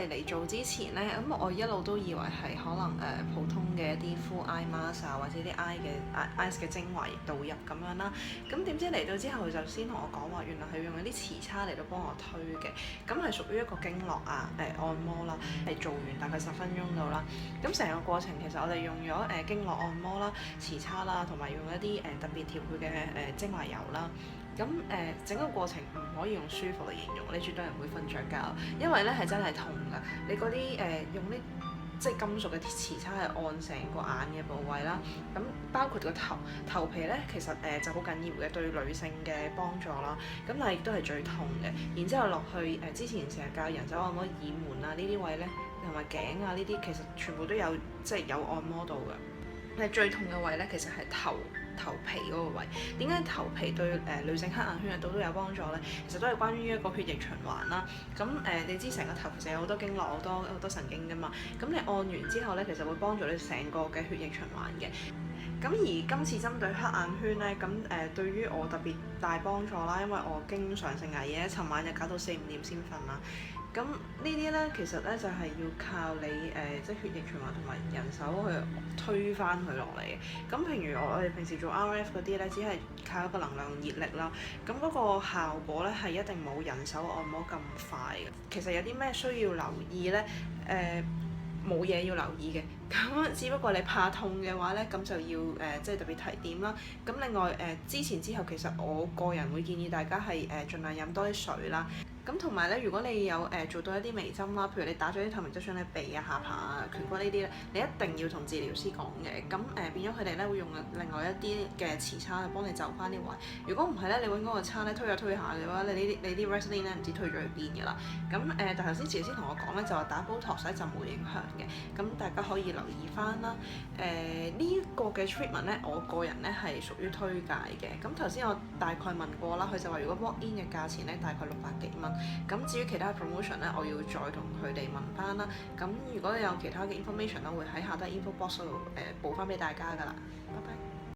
為嚟做之前咧，咁我一路都以為係可能普通嘅一啲 full eye mask 啊，或者啲 eyes 嘅精華液導入咁樣啦。咁點知嚟到之後，佢就先同我講話，原來係用一啲瓷叉嚟到幫我推嘅。咁係屬於一個經絡啊按摩啦，係做完大概10分鐘到啦。咁成個過程其實我哋用咗經絡按摩啦、瓷叉啦，同埋用一啲特別調配嘅精華油啦。咁整個過程唔可以用舒服嚟形容，你絕對係唔會瞓着覺，因為咧係真係痛㗎。你嗰啲用啲即係金屬嘅瓷叉係按成個眼嘅部位啦，咁包括個頭皮咧，其實就好緊要嘅對女性嘅幫助啦。咁但係亦都係最痛嘅。然之後落去之前成日教人手按摩耳門啊呢啲位咧，同埋頸啊呢啲，其實全部都有即係有按摩到嘅。係最痛嘅位咧，其實係頭皮嗰個位。點解頭皮對女性黑眼圈嘅度都有幫助咧？其實都係關於一個血液循環啦。咁你知成個頭其實有好多經絡、好多神經㗎嘛。咁你按完之後咧，其實會幫助你成個嘅血液循環嘅。咁而今次針對黑眼圈咧，咁對於我特別大幫助啦，因為我經常性捱夜，尋晚就搞到4、5點先瞓啦。咁呢啲咧，其實咧就係要靠你即係血液循環同埋人手去推返佢落嚟嘅。咁譬如我哋平時做 RF 嗰啲咧，只係靠一個能量熱力啦。咁嗰個效果咧係一定冇人手按摩咁快嘅。其實有啲咩需要留意咧？冇嘢要留意嘅，咁只不過你怕痛嘅話咧，咁就要即係特別提點啦。咁另外之前之後，其實我個人會建議大家係盡量飲多啲水啦。咁同埋咧，如果你有做到一啲微針啦，譬如你打咗啲透明質上你鼻啊、下巴啊、顴骨呢啲咧，你一定要同治療師講嘅。咁變咗佢哋咧會用另外一啲嘅瓷叉去幫你就翻啲位。如果唔係咧，你揾嗰個叉咧推下推下嘅話，你啲 Vaseline 咧唔知推咗去邊嘅啦。咁但頭先治療師同我講咧，就話打 Botox 就冇影響嘅。咁大家可以留意翻啦。呢個嘅 treatment 咧，我個人咧係屬於推介嘅。咁頭先我大概問過啦，佢就話如果 walk in 嘅價錢咧大概600幾蚊。咁至於其他 promotion 咧，我要再同佢哋問翻啦。咁如果有其他嘅 information 咧，會喺下低 info box 度報翻俾大家㗎啦。拜拜。